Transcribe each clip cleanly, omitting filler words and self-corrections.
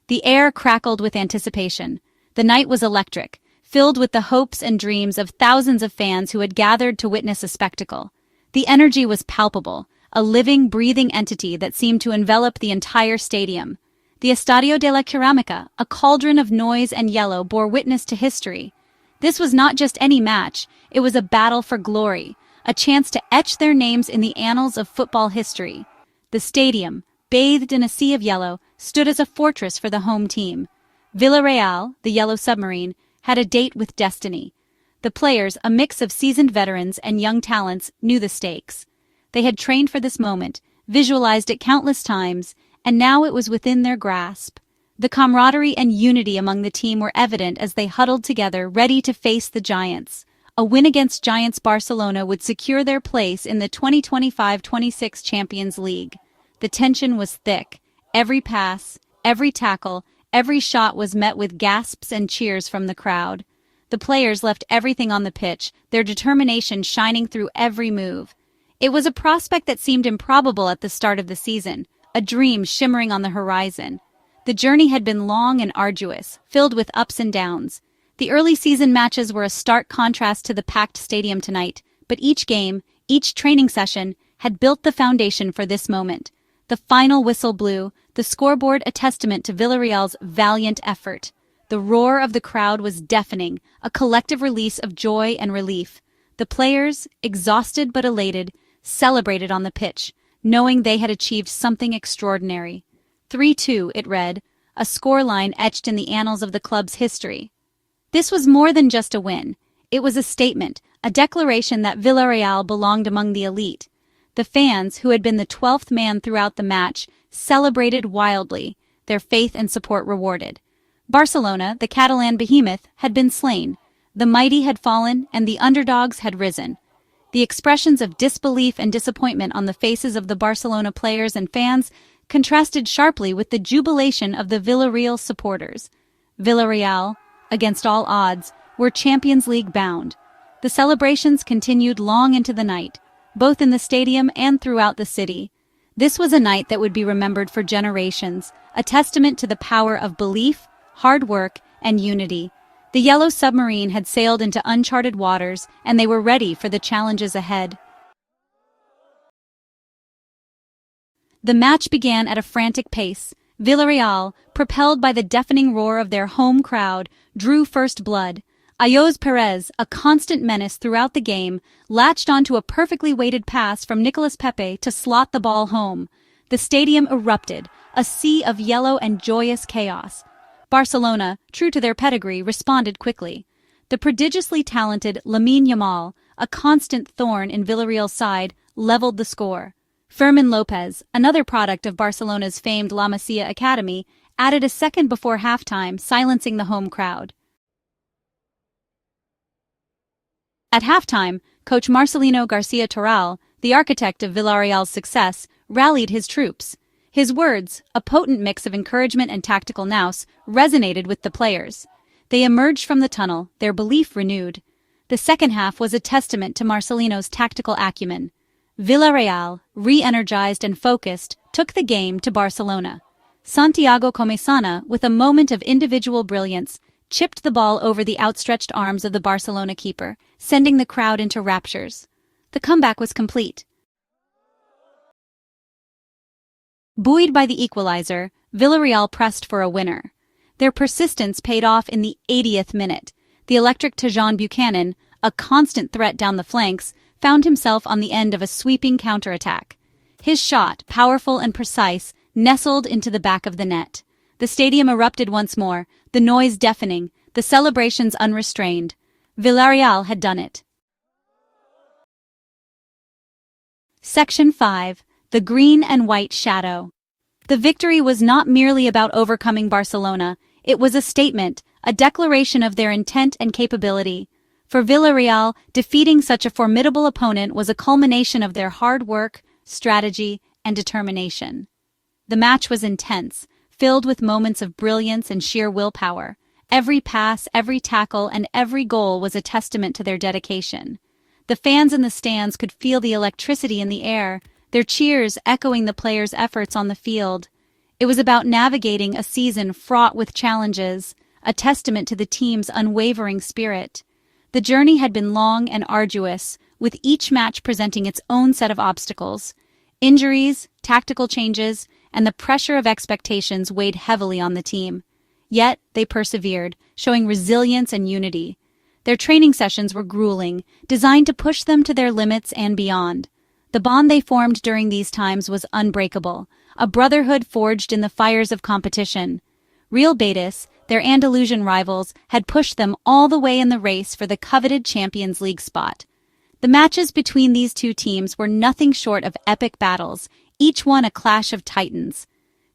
The air crackled with anticipation. The night was electric, filled with the hopes and dreams of thousands of fans who had gathered to witness a spectacle. The energy was palpable, a living, breathing entity that seemed to envelop the entire stadium. The Estadio de la Ceramica, a cauldron of noise and yellow, bore witness to history. This was not just any match, it was a battle for glory, a chance to etch their names in the annals of football history. The stadium, bathed in a sea of yellow, stood as a fortress for the home team. Villarreal, the Yellow Submarine, had a date with destiny. The players, a mix of seasoned veterans and young talents, knew the stakes. They had trained for this moment, visualized it countless times, and now it was within their grasp. The camaraderie and unity among the team were evident as they huddled together, ready to face the Giants. A win against Giants Barcelona would secure their place in the 2025-26 Champions League. The tension was thick. Every pass, every tackle, every shot was met with gasps and cheers from the crowd. The players left everything on the pitch, their determination shining through every move. It was a prospect that seemed improbable at the start of the season, a dream shimmering on the horizon. The journey had been long and arduous, filled with ups and downs. The early season matches were a stark contrast to the packed stadium tonight, but each game, each training session, had built the foundation for this moment. The final whistle blew, the scoreboard a testament to Villarreal's valiant effort. The roar of the crowd was deafening, a collective release of joy and relief. The players, exhausted but elated, celebrated on the pitch, knowing they had achieved something extraordinary. 3-2, it read, a scoreline etched in the annals of the club's history. This was more than just a win. It was a statement, a declaration that Villarreal belonged among the elite. The fans, who had been the 12th man throughout the match, celebrated wildly, their faith and support rewarded. Barcelona, the Catalan behemoth, had been slain. The mighty had fallen, and the underdogs had risen. The expressions of disbelief and disappointment on the faces of the Barcelona players and fans contrasted sharply with the jubilation of the Villarreal supporters. Villarreal, against all odds, were Champions League bound. The celebrations continued long into the night, both in the stadium and throughout the city. This was a night that would be remembered for generations, a testament to the power of belief, hard work, and unity. The Yellow Submarine had sailed into uncharted waters, and they were ready for the challenges ahead. The match began at a frantic pace. Villarreal, propelled by the deafening roar of their home crowd, drew first blood. Ayoze Perez, a constant menace throughout the game, latched onto a perfectly weighted pass from Nicolas Pepe to slot the ball home. The stadium erupted, a sea of yellow and joyous chaos. Barcelona, true to their pedigree, responded quickly. The prodigiously talented Lamine Yamal, a constant thorn in Villarreal's side, leveled the score. Fermin Lopez, another product of Barcelona's famed La Masia Academy, added a second before halftime, silencing the home crowd. At halftime, coach Marcelino García, the architect of Villarreal's success, rallied his troops. His words, a potent mix of encouragement and tactical nous, resonated with the players. They emerged from the tunnel, their belief renewed. The second half was a testament to Marcelino's tactical acumen. Villarreal, re-energized and focused, took the game to Barcelona. Santiago Comesana, with a moment of individual brilliance, chipped the ball over the outstretched arms of the Barcelona keeper, sending the crowd into raptures. The comeback was complete. Buoyed by the equalizer, Villarreal pressed for a winner. Their persistence paid off in the 80th minute. The electric Tajon Buchanan, a constant threat down the flanks, found himself on the end of a sweeping counterattack. His shot, powerful and precise, nestled into the back of the net. The stadium erupted once more, the noise deafening, the celebrations unrestrained. Villarreal had done it. Section 5. The Green and White Shadow. The victory was not merely about overcoming Barcelona, it was a statement, a declaration of their intent and capability. For Villarreal, defeating such a formidable opponent was a culmination of their hard work, strategy, and determination. The match was intense, filled with moments of brilliance and sheer willpower. Every pass, every tackle, and every goal was a testament to their dedication. The fans in the stands could feel the electricity in the air, their cheers echoing the players' efforts on the field. It was about navigating a season fraught with challenges, a testament to the team's unwavering spirit. The journey had been long and arduous, with each match presenting its own set of obstacles. Injuries, tactical changes, and the pressure of expectations weighed heavily on the team. Yet, they persevered, showing resilience and unity. Their training sessions were grueling, designed to push them to their limits and beyond. The bond they formed during these times was unbreakable, a brotherhood forged in the fires of competition. Real Betis, their Andalusian rivals, had pushed them all the way in the race for the coveted Champions League spot. The matches between these two teams were nothing short of epic battles, each one a clash of titans.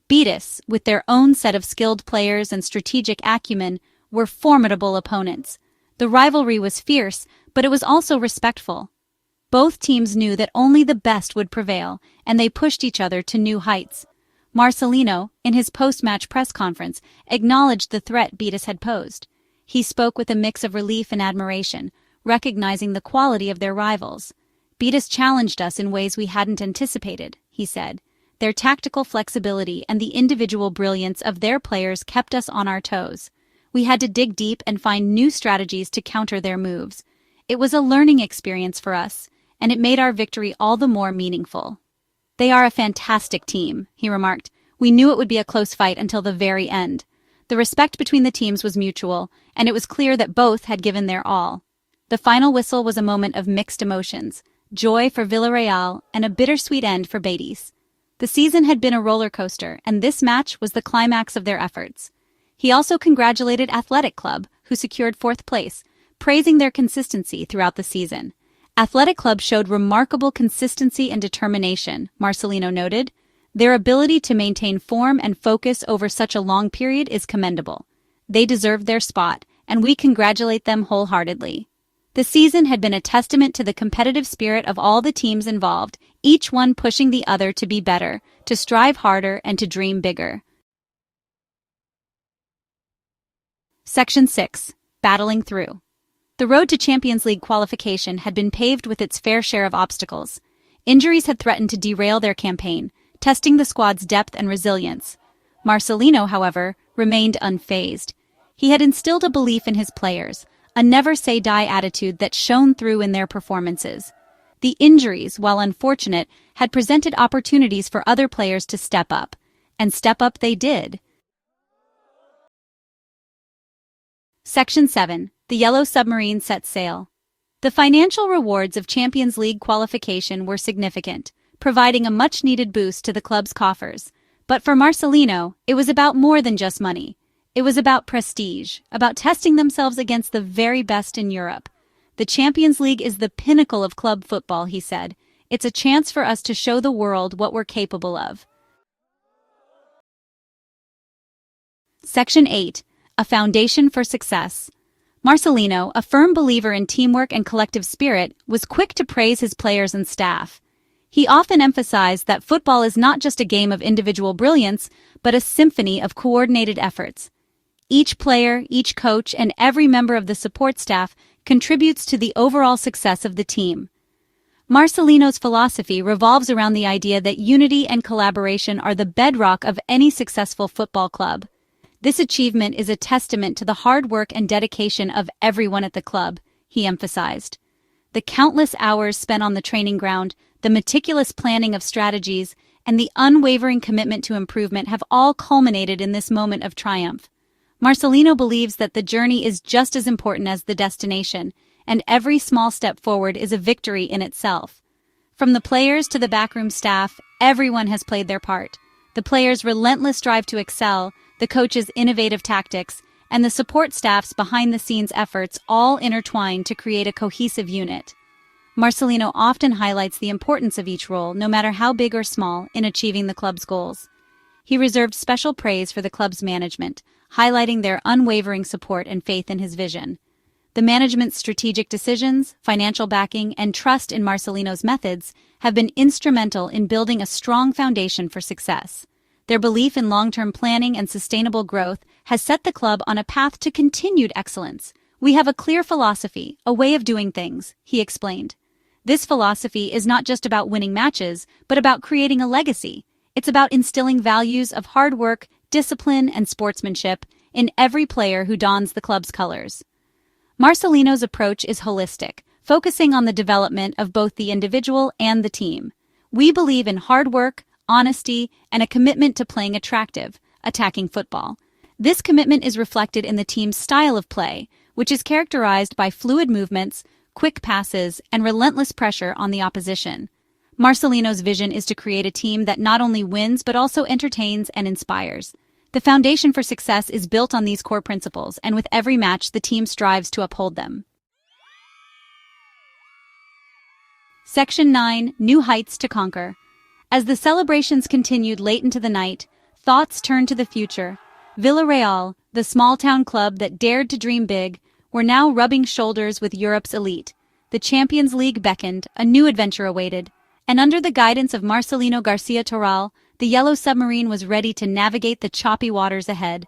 Betis, with their own set of skilled players and strategic acumen, were formidable opponents. The rivalry was fierce, but it was also respectful. Both teams knew that only the best would prevail, and they pushed each other to new heights. Marcelino, in his post-match press conference, acknowledged the threat Betis had posed. He spoke with a mix of relief and admiration, recognizing the quality of their rivals. "Betis challenged us in ways we hadn't anticipated," he said. "Their tactical flexibility and the individual brilliance of their players kept us on our toes. We had to dig deep and find new strategies to counter their moves. It was a learning experience for us, and it made our victory all the more meaningful." "They are a fantastic team," he remarked. "We knew it would be a close fight until the very end." The respect between the teams was mutual, and it was clear that both had given their all. The final whistle was a moment of mixed emotions, joy for Villarreal and a bittersweet end for Betis. The season had been a roller coaster, and this match was the climax of their efforts. He also congratulated Athletic Club, who secured fourth place, praising their consistency throughout the season. Athletic Club showed remarkable consistency and determination, Marcelino noted. Their ability to maintain form and focus over such a long period is commendable. They deserved their spot, and we congratulate them wholeheartedly. The season had been a testament to the competitive spirit of all the teams involved, each one pushing the other to be better, to strive harder, and to dream bigger. Section 6. Battling Through. The road to Champions League qualification had been paved with its fair share of obstacles. Injuries had threatened to derail their campaign, testing the squad's depth and resilience. Marcelino, however, remained unfazed. He had instilled a belief in his players, a never-say-die attitude that shone through in their performances. The injuries, while unfortunate, had presented opportunities for other players to step up, and step up they did. Section 7. The Yellow Submarine Set Sail. The financial rewards of Champions League qualification were significant, providing a much-needed boost to the club's coffers. But for Marcelino, it was about more than just money. It was about prestige, about testing themselves against the very best in Europe. "The Champions League is the pinnacle of club football," he said. "It's a chance for us to show the world what we're capable of." Section 8. A Foundation for Success. Marcelino, a firm believer in teamwork and collective spirit, was quick to praise his players and staff. He often emphasized that football is not just a game of individual brilliance, but a symphony of coordinated efforts. Each player, each coach, and every member of the support staff contributes to the overall success of the team. Marcelino's philosophy revolves around the idea that unity and collaboration are the bedrock of any successful football club. This achievement is a testament to the hard work and dedication of everyone at the club, he emphasized. The countless hours spent on the training ground, the meticulous planning of strategies, and the unwavering commitment to improvement have all culminated in this moment of triumph. Marcelino believes that the journey is just as important as the destination, and every small step forward is a victory in itself. From the players to the backroom staff, everyone has played their part. The players' relentless drive to excel, the coach's innovative tactics, and the support staff's behind-the-scenes efforts all intertwine to create a cohesive unit. Marcelino often highlights the importance of each role, no matter how big or small, in achieving the club's goals. He reserved special praise for the club's management, highlighting their unwavering support and faith in his vision. The management's strategic decisions, financial backing, and trust in Marcelino's methods have been instrumental in building a strong foundation for success. Their belief in long-term planning and sustainable growth has set the club on a path to continued excellence. "We have a clear philosophy, a way of doing things," he explained. "This philosophy is not just about winning matches, but about creating a legacy. It's about instilling values of hard work, discipline, and sportsmanship in every player who dons the club's colors. Marcelino's approach is holistic, focusing on the development of both the individual and the team. We believe in hard work, honesty, and a commitment to playing attractive, attacking football. This commitment is reflected in the team's style of play, which is characterized by fluid movements, quick passes, and relentless pressure on the opposition. Marcelino's vision is to create a team that not only wins but also entertains and inspires. The foundation for success is built on these core principles, and with every match, the team strives to uphold them. Section 9. New Heights to Conquer. As the celebrations continued late into the night, thoughts turned to the future. Villarreal, the small-town club that dared to dream big, were now rubbing shoulders with Europe's elite. The Champions League beckoned, a new adventure awaited, and under the guidance of Marcelino García, the Yellow Submarine was ready to navigate the choppy waters ahead.